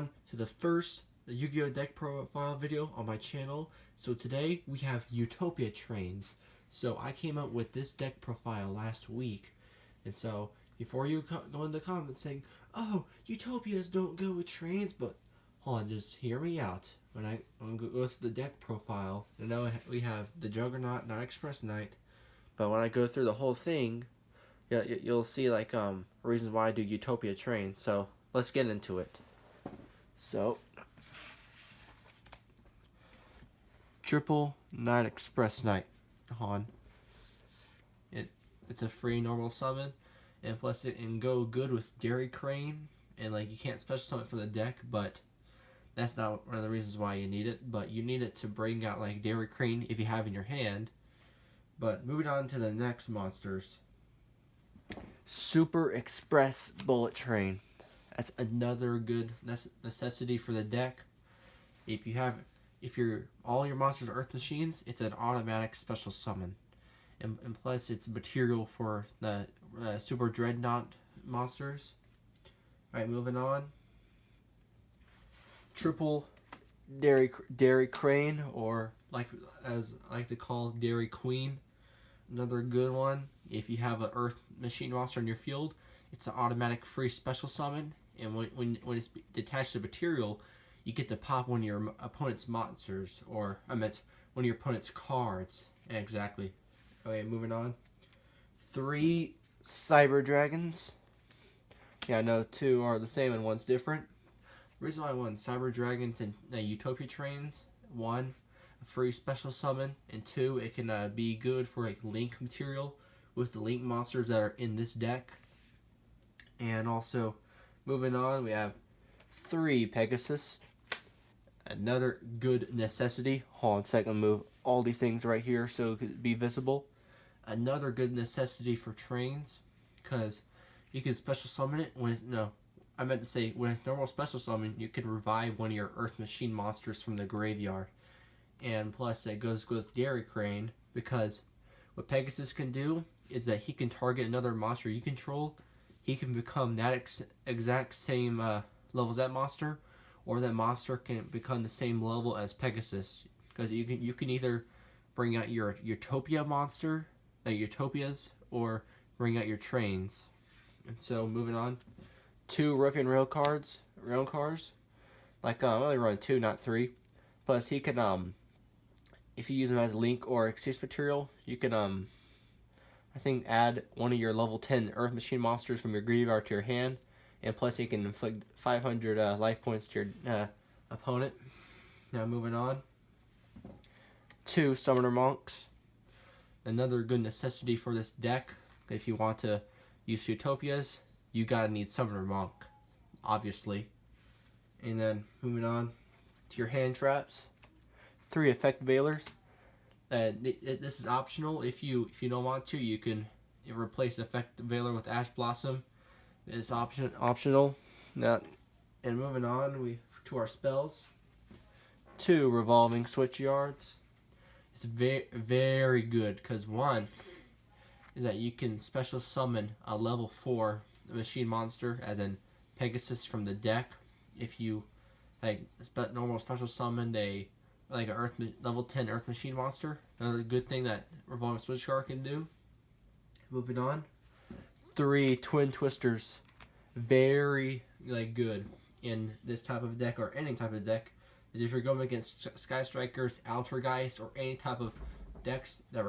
on to the first Yu-Gi-Oh deck profile video on my channel. So today we have Utopia trains. So I came up with this deck profile last week, and so before you go in the comments saying, "Oh, Utopias don't go with trains," but hold on, just hear me out. When I go through the deck profile, I know we have the Juggernaut, Night Express Knight, but when I go through the whole thing, you'll see like reasons why I do Utopia trains. So let's get into it. So triple Night Express Knight on. It's a free normal summon, and plus it can go good with Dairy Crane, and like you can't special summon it from the deck, but that's not one of the reasons why you need it. But you need it to bring out like Dairy Crane if you have in your hand. But moving on to the next monsters. Super Express Bullet Train. That's another good necessity for the deck. If all your monsters are Earth Machines, it's an automatic special summon, and plus it's material for the Super Dreadnought monsters. All right, moving on. Triple Dairy Crane, or as I like to call Dairy Queen, another good one. If you have an Earth Machine monster in your field, it's an automatic free special summon, and when it's detached to material, you get to pop one of your opponent's monsters, or I meant one of your opponent's cards. Exactly. Okay, moving on. 3 Cyber Dragons. Yeah, I know 2 are the same and 1's different. The reason why I want Cyber Dragons and Utopia trains: 1, a free special summon, and 2, it can be good for like link material with the link monsters that are in this deck. And also, moving on, we have 3 Pegasus. Another good necessity. Hold on a second, move all these things right here so it could be visible. Another good necessity for trains, because you can special summon it when when it's normal special summon, you can revive one of your Earth Machine monsters from the graveyard. And plus that goes with Dairy Crane, because what Pegasus can do is that he can target another monster you control. He can become that exact same level as that monster, or that monster can become the same level as Pegasus. Because you can either bring out your Utopia monster, Utopias, or bring out your trains. And so moving on, 2 Ruffian rail cars. Like I only run 2, not 3. Plus he can if you use him as link or excuse material, you can I think add one of your level 10 Earth Machine monsters from your graveyard to your hand, and plus he can inflict 500 life points to your opponent. Now moving on, 2 Summoner Monks. Another good necessity for this deck. If you want to use Utopias, you gotta need Summoner Monk, obviously. And then moving on to your hand traps, 3 Effect Veilers. This is optional. If you don't want to, you can replace Effect Veiler with Ash Blossom. It's optional. Now, and moving on to our spells. 2 Revolving Switchyards. It's very good, because 1 is that you can special summon a level 4 machine monster, as in Pegasus, from the deck. If you normal special summon a level 10 Earth Machine monster. Another good thing that Revolving Switchyard can do. Moving on, 3 Twin Twisters. Very good in this type of deck, or any type of deck, is if you're going against Sky Strikers, Altergeist, or any type of decks that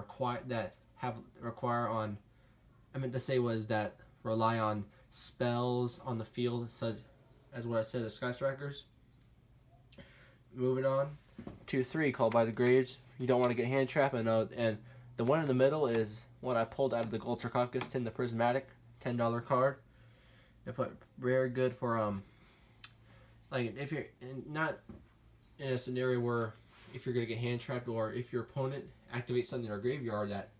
rely on spells on the field, such as what I said as Sky Strikers. Moving on to 3 Called by the Graves. You don't want to get hand trapped, and the one in the middle is what I pulled out of the Gold Sarcophagus tin, the Prismatic $10 card. It put very good for if you're not in a scenario where if you're gonna get hand trapped, or if your opponent activates something in your graveyard that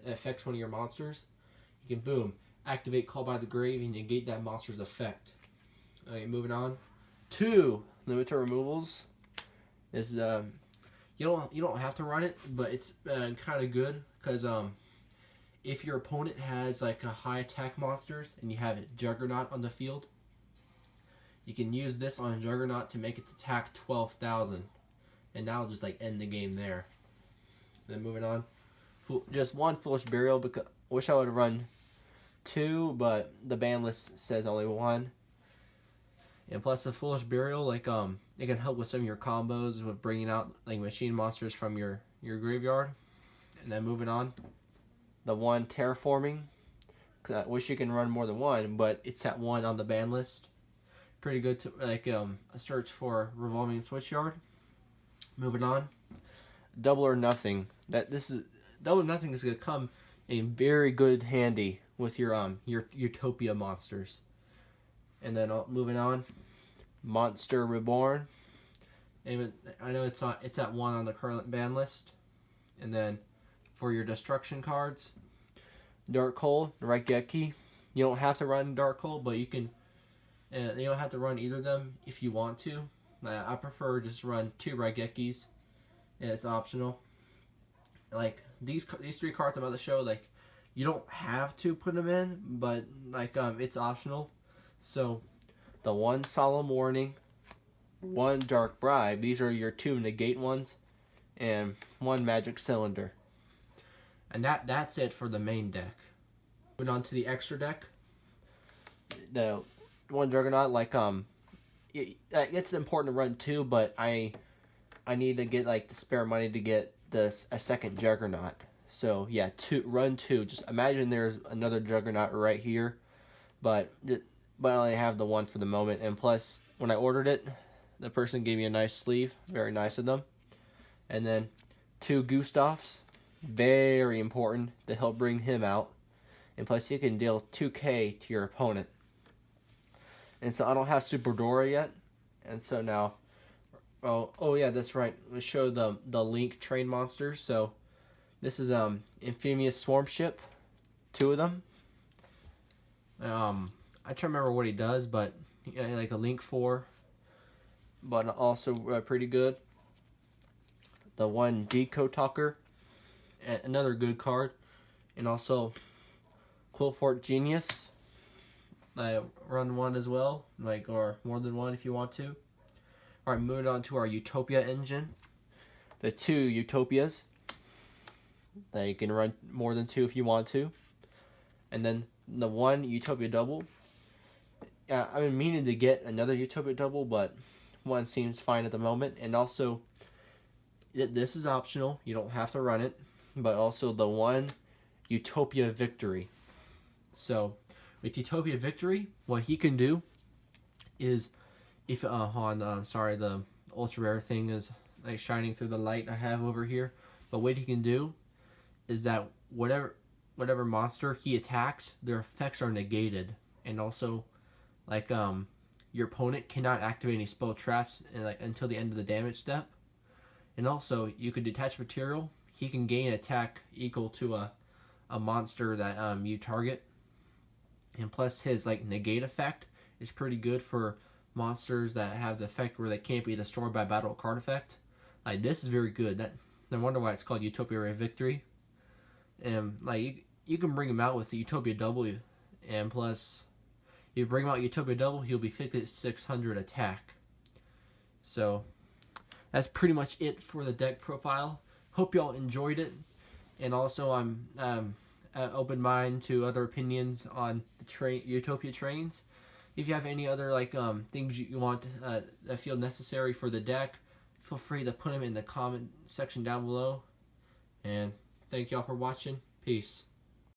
affects one of your monsters, you can boom activate Call by the Grave and negate that monster's effect. Okay, moving on. 2 Limiter Removals. Is you don't have to run it, but it's kind of good, because if your opponent has like a high attack monsters and you have Juggernaut on the field, you can use this on a Juggernaut to make it attack 12,000, and that'll just like end the game there. Then moving on, just one Foolish Burial, because wish I would have run 2, but the ban list says only 1. And plus the Foolish Burial, like it can help with some of your combos with bringing out like machine monsters from your graveyard. And then moving on, the 1 Terraforming. I wish you can run more than 1, but it's at 1 on the ban list. Pretty good to like a search for Revolving Switchyard. Moving on, Double or Nothing. Double or Nothing is gonna come in very good handy with your Utopia monsters. And then moving on, Monster Reborn. And I know it's at 1 on the current ban list. And then for your destruction cards, Dark Hole, Raigeki. You don't have to run Dark Hole, but you can. You don't have to run either of them if you want to. I prefer just run 2 Raigekis, and it's optional. Like these 3 cards I'm about to show, like you don't have to put them in, but like it's optional. So the 1 Solemn Warning, 1 Dark Bribe. These are your 2 negate ones, and 1 Magic Cylinder. And that's it for the main deck. Moving on to the extra deck. The 1 Juggernaut, like it's important to run 2, but I need to get like the spare money to get a second Juggernaut. So yeah, run 2. Just imagine there's another Juggernaut right here, but I only have the 1 for the moment. And plus, when I ordered it, the person gave me a nice sleeve, very nice of them. And then 2 Gustavs, very important to help bring him out. And plus, you can deal 2k to your opponent. And so I don't have Super Dora yet, and so now, oh yeah, that's right. Let's show the Link train monsters. So this is Infamous Swarm Ship, 2 of them. I try to remember what he does, but like a Link 4, but also pretty good. The 1 Decode Talker, another good card, and also Quillfort Genius. I run 1 as well, like, or more than 1 if you want to. Alright, moving on to our Utopia engine. The 2 Utopias. That you can run more than 2 if you want to. And then the 1 Utopia double. I've been meaning to get another Utopia double, but 1 seems fine at the moment. And also, this is optional. You don't have to run it. But also the 1 Utopia Victory. So with Utopia Victory, what he can do is, if the ultra rare thing is like shining through the light I have over here. But what he can do is that whatever monster he attacks, their effects are negated, and also like your opponent cannot activate any spell traps until the end of the damage step. And also, you could detach material. He can gain attack equal to a monster that you target. And plus his like negate effect is pretty good for monsters that have the effect where they can't be destroyed by battle card effect. Like this is very good. No wonder why it's called Utopia Ray Victory. And like you can bring him out with the Utopia Double, and plus if you bring him out Utopia Double, he'll be 5600 attack. So that's pretty much it for the deck profile. Hope y'all enjoyed it, and also I'm open mind to other opinions on the Utopia trains. If you have any other like things you want that feel necessary for the deck, feel free to put them in the comment section down below. And thank y'all for watching. Peace.